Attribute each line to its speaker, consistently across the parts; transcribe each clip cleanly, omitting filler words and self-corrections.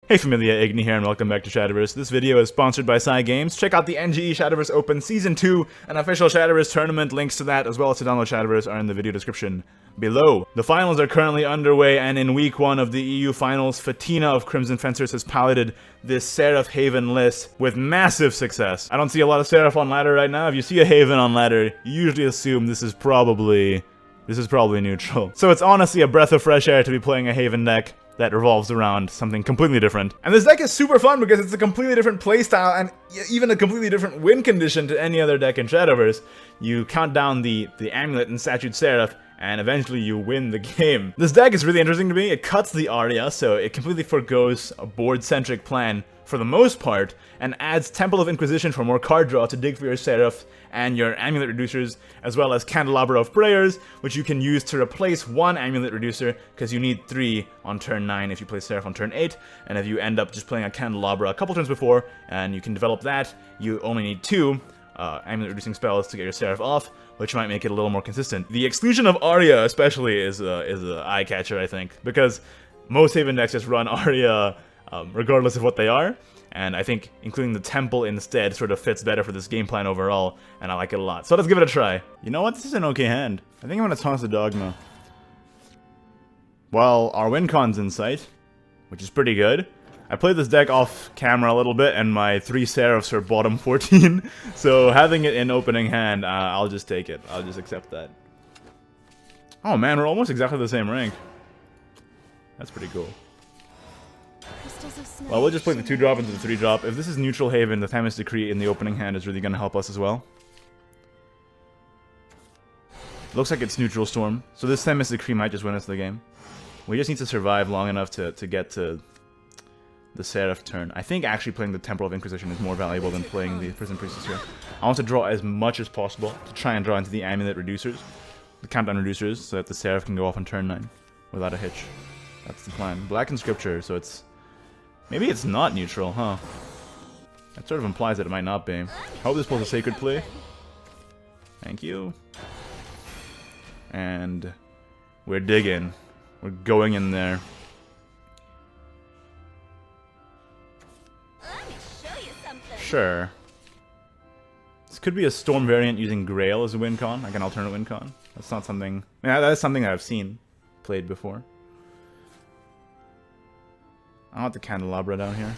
Speaker 1: Hey familia, Igni here and welcome back to Shadowverse. This video is sponsored by Cygames. Check out the NGE Shadowverse Open Season 2, an official Shadowverse tournament. Links to that as well as to download Shadowverse are in the video description below. The finals are currently underway, and in week 1 of the EU finals, Fatina of Crimson Fencers has piloted this Seraph Haven list with massive success. I don't see a lot of Seraph on ladder right now. If you see a Haven on ladder, you usually assume this is probably neutral. So it's honestly a breath of fresh air to be playing a Haven deck that revolves around something completely different. And this deck is super fun because it's a completely different playstyle and even a completely different win condition to any other deck in Shadowverse. You count down the Amulet and Statute Seraph, and eventually you win the game. This deck is really interesting to me. It cuts the Aria, so it completely forgoes a board-centric plan for the most part, and adds Temple of Inquisition for more card draw to dig for your Seraph and your Amulet Reducers, as well as Candelabra of Prayers, which you can use to replace one Amulet Reducer, because you need 3 on turn 9 if you play Seraph on turn 8, and if you end up just playing a Candelabra a couple turns before, and you can develop that, you only need 2 Amulet Reducing spells to get your Seraph off, which might make it a little more consistent. The exclusion of Aria especially is a eye-catcher, I think, because most Haven decks just run Aria regardless of what they are, and I think including the Temple instead sort of fits better for this game plan overall, and I like it a lot. So let's give it a try. You know what? This is an okay hand. I think I'm gonna toss the Dogma. Well, our win con's in sight, which is pretty good. I played this deck off camera a little bit, and my 3 Seraphs are bottom 14, so having it in opening hand, I'll just take it. I'll just accept that. Oh man, we're almost exactly the same rank. That's pretty cool. Well, we'll just play the 2-drop into the 3-drop. If this is neutral Haven, the Themis Decree in the opening hand is really going to help us as well. Looks like it's neutral Storm, so this Themis Decree might just win us the game. We just need to survive long enough to get to the Seraph turn. I think actually playing the Temple of Inquisition is more valuable than playing the Prison Priestess here. I want to draw as much as possible to try and draw into the Amulet Reducers, the Countdown Reducers, so that the Seraph can go off on turn 9 without a hitch. That's the plan. Black in Scripture, so it's... Maybe it's not neutral, huh? That sort of implies that it might not be. I hope this pulls a Sacred Play. Thank you. And we're digging. We're going in there. Sure. This could be a Storm variant using Grail as a win con, like an alternate win con. That's not something... Yeah, that is something that I've seen played before. I want the Candelabra down here.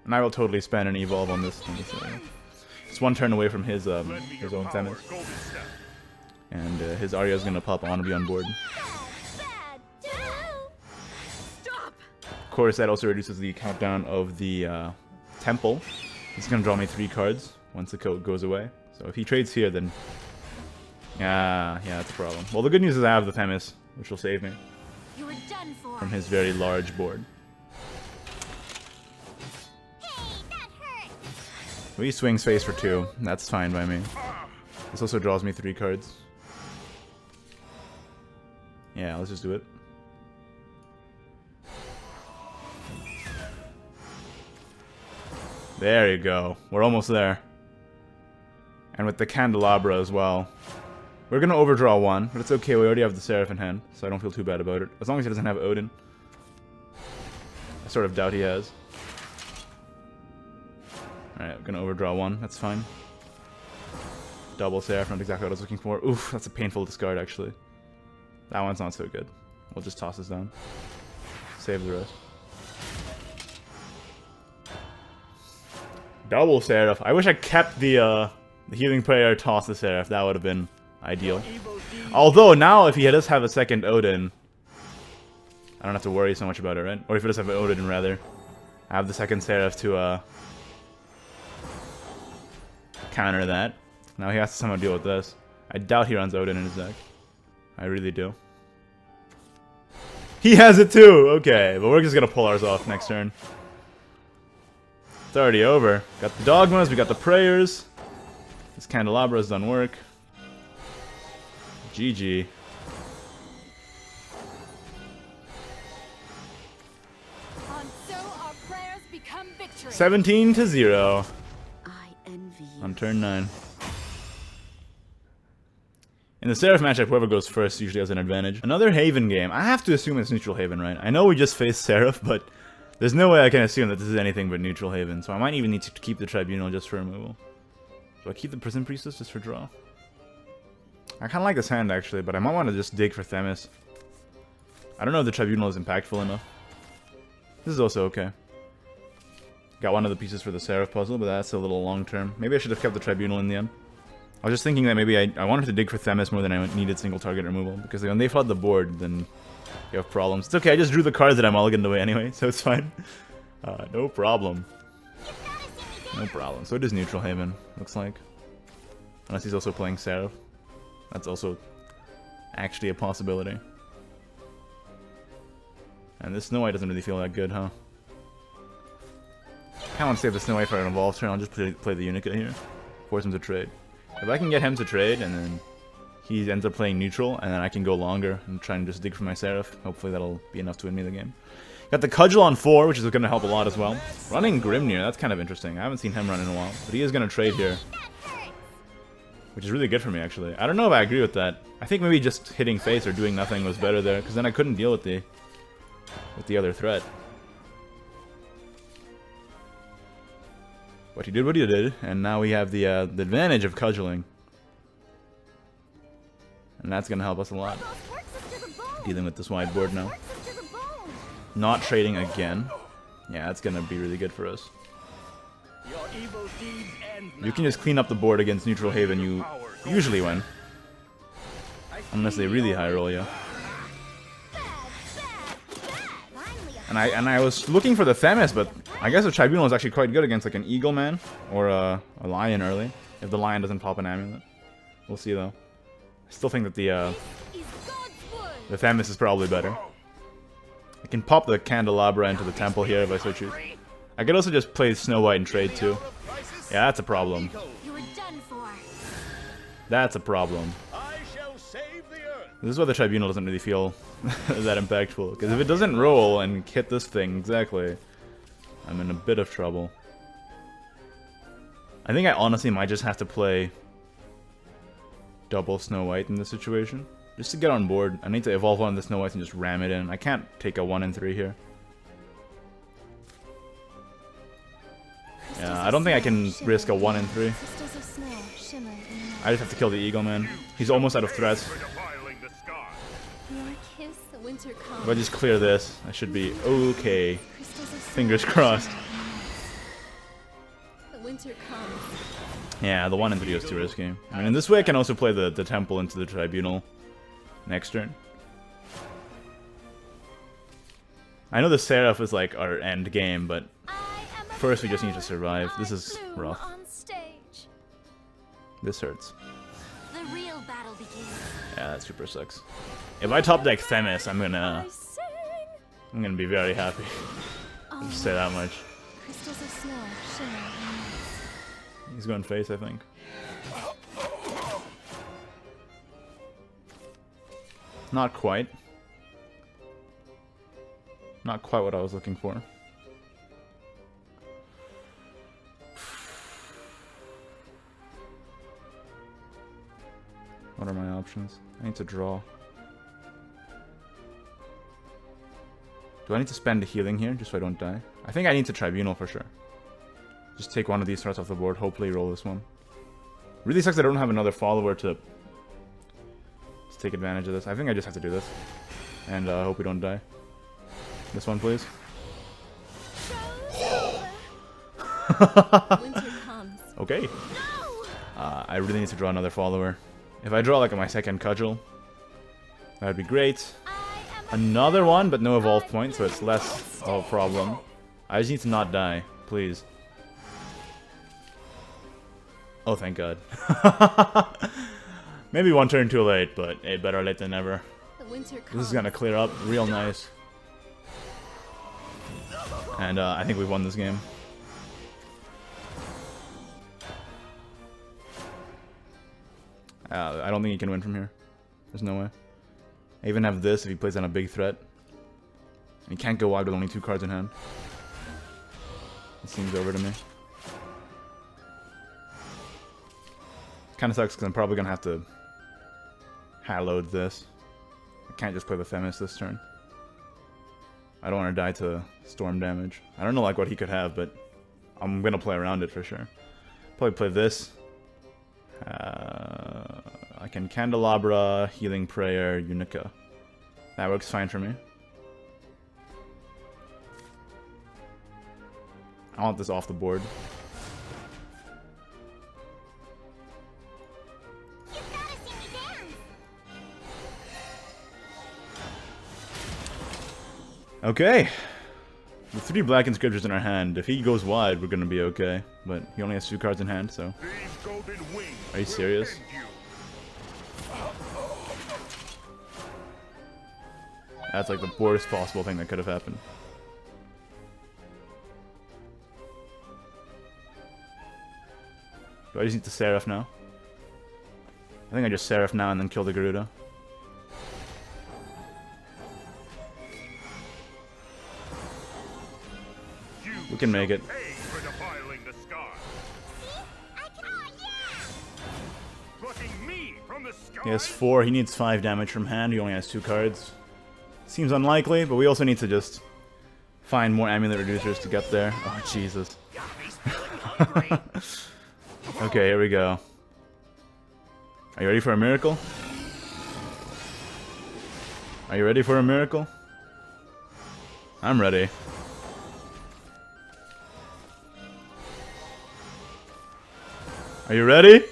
Speaker 1: And I will totally spend an Evolve on this. It's 1 turn away from his own Themis. And his Aria is going to pop on and be on board. Of course, that also reduces the countdown of the Temple. He's going to draw me 3 cards once the code goes away. So if he trades here, then... yeah, that's a problem. Well, the good news is I have the Themis, which will save me from his very large board. We swing space for 2. That's fine by me. This also draws me 3 cards. Yeah, let's just do it. There you go. We're almost there. And with the Candelabra as well. We're gonna overdraw 1, but it's okay, we already have the Seraph in hand, so I don't feel too bad about it. As long as he doesn't have Odin. I sort of doubt he has. Alright, I'm gonna overdraw 1, that's fine. Double Seraph, not exactly what I was looking for. Oof, that's a painful discard actually. That one's not so good. We'll just toss this down. Save the rest. Double Seraph. I wish I kept the Healing Prayer, toss the Seraph. That would have been ideal. Although now if he does have a second Odin, I don't have to worry so much about it, right? Or if he does have an Odin rather, I have the second Seraph to counter that. Now he has to somehow deal with this. I doubt he runs Odin in his deck. I really do. He has it too! Okay, but we're just gonna pull ours off next turn. It's already over. Got the Dogmas, we got the Prayers. This Candelabra's done work. GG.
Speaker 2: So our prayers become victory.
Speaker 1: 17-0
Speaker 2: I envy you.
Speaker 1: on turn 9. In the Seraph matchup, whoever goes first usually has an advantage. Another Haven game. I have to assume it's neutral Haven, right? I know we just faced Seraph, but there's no way I can assume that this is anything but neutral Haven. So I might even need to keep the Tribunal just for removal. Do I keep the Prison Priestess just for draw? I kind of like this hand, actually, but I might want to just dig for Themis. I don't know if the Tribunal is impactful enough. This is also okay. Got one of the pieces for the Seraph puzzle, but that's a little long-term. Maybe I should have kept the Tribunal in the end. I was just thinking that maybe I wanted to dig for Themis more than I needed single target removal, because when they flood the board, then you have problems. It's okay, I just drew the cards that I mulliganed away anyway, so it's fine. No problem. No problem. So it is neutral Haven, looks like. Unless he's also playing Seraph. That's also actually a possibility. And this Snow White doesn't really feel that good, huh? I kinda want to save the Snow White for an evolved turn. I'll just play the Unica here. Force him to trade. If I can get him to trade, and then he ends up playing neutral, and then I can go longer and try and just dig for my Seraph. Hopefully that'll be enough to win me the game. Got the Cudgel on 4, which is going to help a lot as well. Running Grimnir, that's kind of interesting. I haven't seen him run in a while, but he is going to trade here. Which is really good for me, actually. I don't know if I agree with that. I think maybe just hitting face or doing nothing was better there, because then I couldn't deal with the other threat. But he did what he did, and now we have the advantage of cudgeling. And that's going to help us a lot. Dealing with this wide board now. Not trading again. Yeah, that's going to be really good for us. You can just clean up the board against neutral Haven, you usually win. Unless they really high roll you. And I was looking for the Themis, but I guess the Tribunal is actually quite good against like an Eagle Man or a Lion early. If the Lion doesn't pop an amulet. We'll see though. I still think that the Themis is probably better. I can pop the Candelabra into the Temple here if I so choose. I could also just play Snow White and trade too. Yeah, that's a problem. That's a problem. This is why the Tribunal doesn't really feel that impactful. Because if it doesn't roll and hit this thing exactly, I'm in a bit of trouble. I think I honestly might just have to play double Snow White in this situation. Just to get on board. I need to evolve one of the Snow Whites and just ram it in. I can't take a 1 and 3 here. Yeah, I don't think I can risk a 1 and 3. I just have to kill the Eagle Man. He's almost out of threats. If I just clear this, I should be okay. Fingers crossed. Yeah, the 1 and 3 is too risky. I mean, in this way I can also play the Temple into the Tribunal next turn. I know the Seraph is like our end game, but first we just need to survive. This is rough. This hurts. Yeah, that super sucks. If I top deck Themis, I'm gonna be very happy. I'll just say that much. He's going face, I think. Not quite. Not quite what I was looking for. What are my options? I need to draw. Do I need to spend a healing here just so I don't die? I think I need to Tribunal for sure. Just take one of these threats off the board, hopefully roll this one. Really sucks I don't have another follower to take advantage of this. I think I just have to do this. And hope we don't die. This one, please. Okay. I really need to draw another follower. If I draw like my second Cudgel, that would be great. Another one, but no evolve point, so it's less of a problem. I just need to not die, please. Oh, thank God. Maybe one turn too late, but hey, better late than never. This is gonna clear up real nice. And I think we've won this game. I don't think he can win from here. There's no way. I even have this if he plays on a big threat. And he can't go wide with only 2 cards in hand. It seems over to me. Kinda sucks because I'm probably gonna have to hallowed this. I can't just play the Themis this turn. I don't want to die to storm damage. I don't know like what he could have, but I'm gonna play around it for sure. Probably play this. I can Candelabra, Healing Prayer, Unica. That works fine for me. I want this off the board. Okay. With 3 black inscriptions in our hand, if he goes wide, we're gonna be okay. But he only has 2 cards in hand, so... Are you serious? That's like the worst possible thing that could have happened. Do I just need to Seraph now? I think I just Seraph now and then kill the Garuda. We can make it. He has 4, he needs 5 damage from hand, he only has 2 cards. Seems unlikely, but we also need to just find more amulet reducers to get there. Oh, Jesus. Okay, here we go. Are you ready for a miracle? Are you ready for a miracle? I'm ready. Are you ready?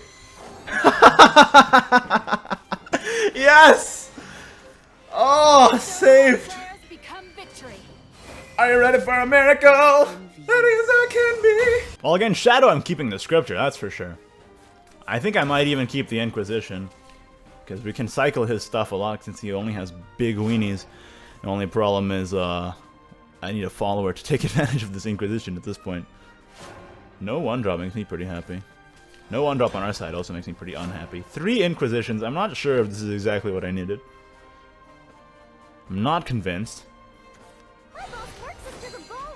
Speaker 1: Yes! Oh, saved! Are you ready for a miracle? Ready as I can be. Well, against Shadow, I'm keeping the scripture, that's for sure. I think I might even keep the Inquisition, because we can cycle his stuff a lot since he only has big weenies. The only problem is, I need a follower to take advantage of this Inquisition at this point. No 1-drop makes me pretty happy. No 1-drop on our side also makes me pretty unhappy. 3 Inquisitions, I'm not sure if this is exactly what I needed. I'm not convinced.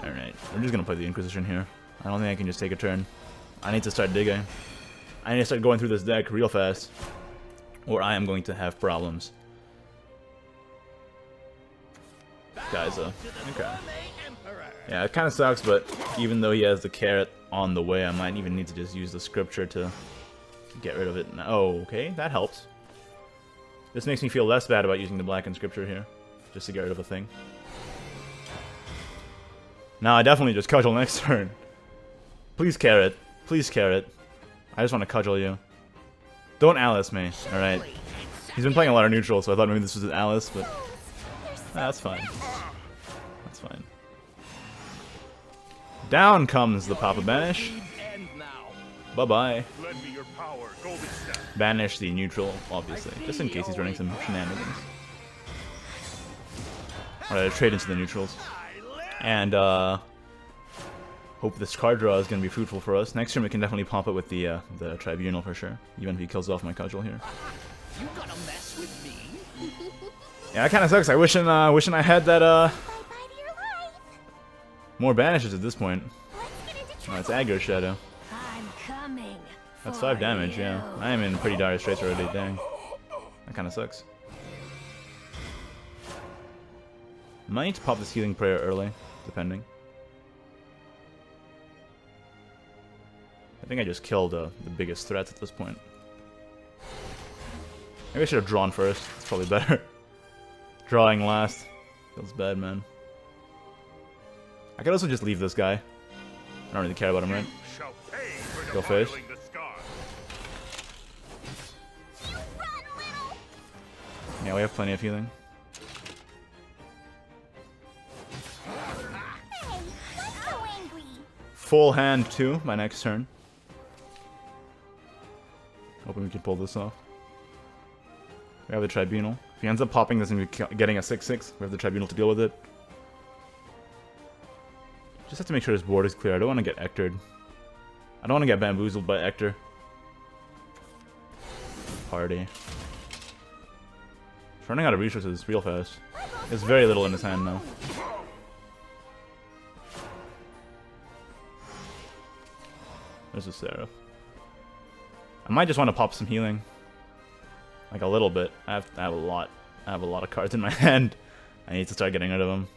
Speaker 1: Alright, we're just gonna play the Inquisition here. I don't think I can just take a turn. I need to start digging. I need to start going through this deck real fast, or I am going to have problems. Guys, okay. Yeah, it kind of sucks, but even though he has the carrot on the way, I might even need to just use the scripture to get rid of it. Oh, okay, that helps. This makes me feel less bad about using the black in scripture here, just to get rid of a thing. Now I definitely just cudgel next turn. Please carrot. Please carrot. I just want to cudgel you. Don't Alice me, alright? He's been playing a lot of neutral, so I thought maybe this was an Alice, but... that's fine. That's fine. Down comes the Papa Banish. Bye-bye. Banish the neutral, obviously, just in case he's running some shenanigans. Alright, trade into the neutrals. And, hope this card draw is going to be fruitful for us. Next turn we can definitely pop it with the Tribunal for sure, even if he kills off my cudgel here. Yeah, that kind of sucks. I wishing I had that, more banishes at this point. Oh, it's aggro Shadow. That's 5 damage, yeah. I am in pretty dire straits already, dang. That kind of sucks. Might need to pop this Healing Prayer early, depending. I think I just killed the biggest threats at this point. Maybe I should have drawn first. It's probably better. Drawing last. Feels bad, man. I could also just leave this guy. I don't really care about him, right? Go face. Yeah, we have plenty of healing. Full hand too, my next turn. Hoping we can pull this off. We have the Tribunal. If he ends up popping this and getting a 6/6, we have the Tribunal to deal with it. Just have to make sure his board is clear. I don't want to get Ectored. I don't want to get bamboozled by Ector. Party. He's running out of resources real fast. There's very little in his hand now. There's a Seraph. I might just want to pop some healing. Like a little bit. I have a lot. I have a lot of cards in my hand. I need to start getting rid of them.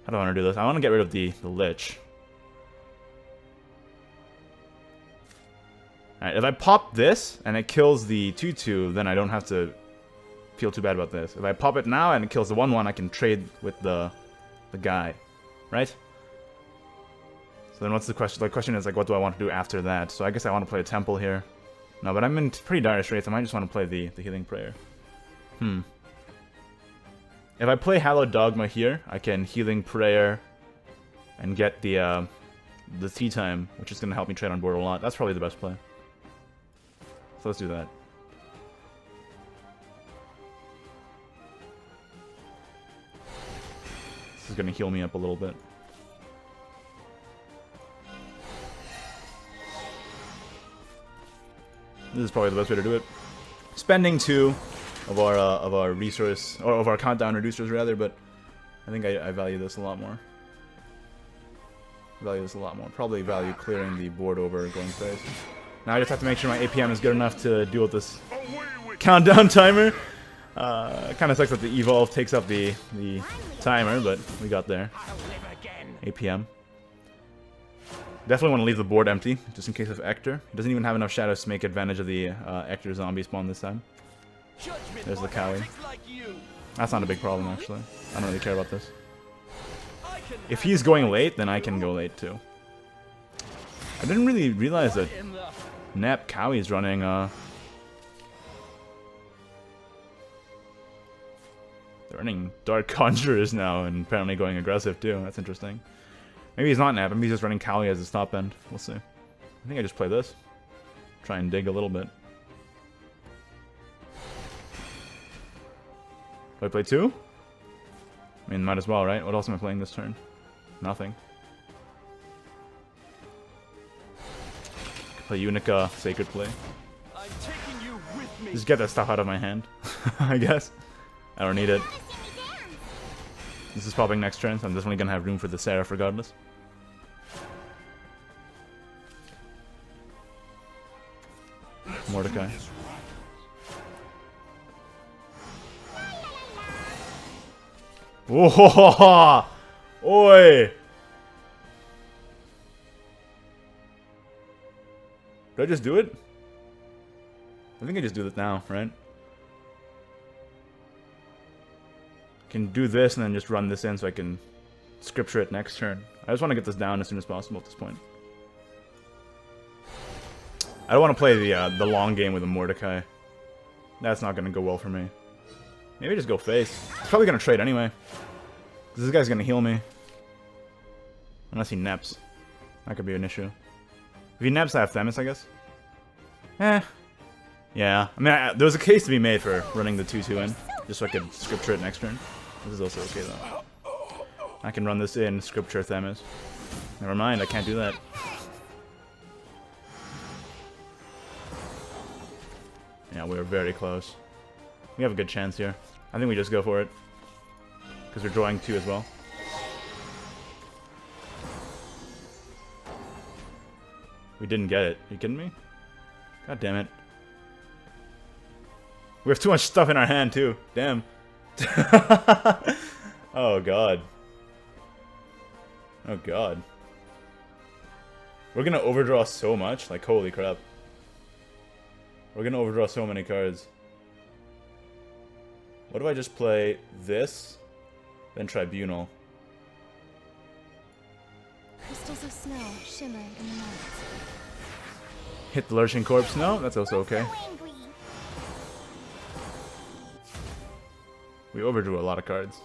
Speaker 1: How do I want to do this? I want to get rid of the Lich. Alright, if I pop this and it kills the 2/2, then I don't have to feel too bad about this. If I pop it now and it kills the 1/1, I can trade with the guy. Right? So then what's the question? The question is, like, what do I want to do after that? So I guess I want to play a Temple here. No, but I'm in pretty dire straits. I might just want to play the Healing Prayer. If I play Hallowed Dogma here, I can Healing Prayer and get the tea time, which is going to help me trade on board a lot. That's probably the best play. So let's do that. This is going to heal me up a little bit. This is probably the best way to do it. Spending 2 of our resource, or of our countdown reducers rather, but I think I value this a lot more. Probably value clearing the board over going phase. Now I just have to make sure my APM is good enough to deal with this countdown timer. Kind of sucks that the evolve takes up the timer, but we got there. APM. Definitely want to leave the board empty, just in case of Ector. He doesn't even have enough shadows to make advantage of the Ector zombie spawn this time. There's the Cowie. That's not a big problem, actually. I don't really care about this. If he's going late, then I can go late, too. I didn't really realize that Nap Cowie's running, They're running Dark Conjurers now, and apparently going aggressive, too. That's interesting. Maybe he's not Nap, maybe he's just running Cowie as a stop end. We'll see. I think I just play this. Try and dig a little bit. Do I play 2? I mean, might as well, right? What else am I playing this turn? Nothing. Could play Unica, Sacred Play. Just get that stuff out of my hand, I guess. I don't need it. This is popping next turn, so I'm definitely gonna have room for the Seraph regardless. Mordecai. Whoa! Oi! Did I just do it? I think I just do it now, right? Can do this and then just run this in so I can scripture it next turn. I just want to get this down as soon as possible at this point. I don't want to play the long game with a Mordecai. That's not going to go well for me. Maybe just go face. He's probably going to trade anyway. Because this guy's going to heal me. Unless he neps. That could be an issue. If he neps, I have Themis, I guess. Yeah. I mean, there was a case to be made for running the 2/2 in. Just so I could scripture it next turn. This is also okay, though. I can run this in, scripture Themis. Never mind, I can't do that. Yeah, we're very close. We have a good chance here. I think we just go for it. Because we're drawing 2 as well. We didn't get it. Are you kidding me? God damn it. We have too much stuff in our hand, too. Damn. Oh, God. Oh, God. We're gonna overdraw so much. Like, holy crap. We're gonna overdraw so many cards. What if I just play this, then Tribunal?
Speaker 2: Crystals of snow shimmering in the night.
Speaker 1: Hit the Lurching Corpse? No, that's also okay. We overdrew a lot of cards.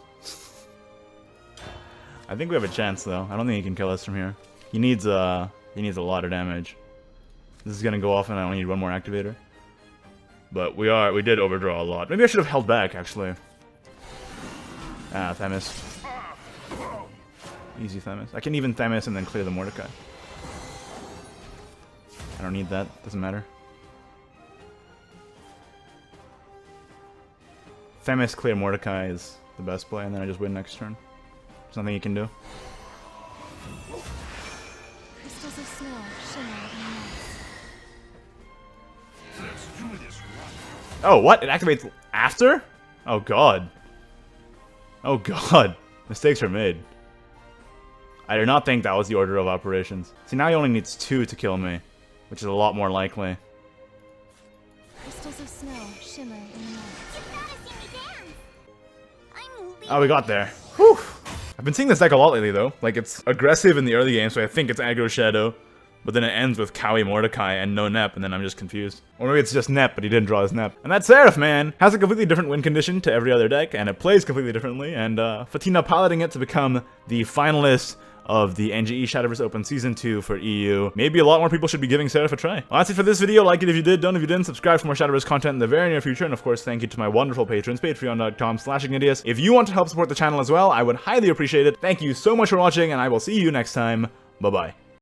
Speaker 1: I think we have a chance, though. I don't think he can kill us from here. He needs a lot of damage. This is gonna go off, and I only need one more activator. But we did overdraw a lot. Maybe I should have held back, actually. Ah, Themis. Easy Themis. I can even Themis and then clear the Mordecai. I don't need that. Doesn't matter. Themis, clear Mordecai is the best play, and then I just win next turn. There's nothing you can do.
Speaker 2: Crystals of snow shimmering in the night.
Speaker 1: Oh, what? It activates after? Oh, God. Oh, God. Mistakes are made. I do not think that was the order of operations. See, now he only needs 2 to kill me, which is a lot more likely.
Speaker 2: Crystals of snow shimmer in the night.
Speaker 1: Oh, we got there. Whew. I've been seeing this deck a lot lately, though. Like, it's aggressive in the early game, so I think it's aggro Shadow. But then it ends with Kawi Mordecai and no Nep, and then I'm just confused. Or maybe it's just Nep, but he didn't draw his Nep. And that Seraph, man, has a completely different win condition to every other deck, and it plays completely differently, and Fatina piloting it to become the finalist of the NGE Shadowverse Open Season 2 for EU. Maybe a lot more people should be giving Seraph a try. Well, that's it for this video. Like it if you did, don't if you didn't. Subscribe for more Shadowverse content in the very near future, and of course, thank you to my wonderful patrons, patreon.com/Ignideus. If you want to help support the channel as well, I would highly appreciate it. Thank you so much for watching, and I will see you next time. Bye-bye.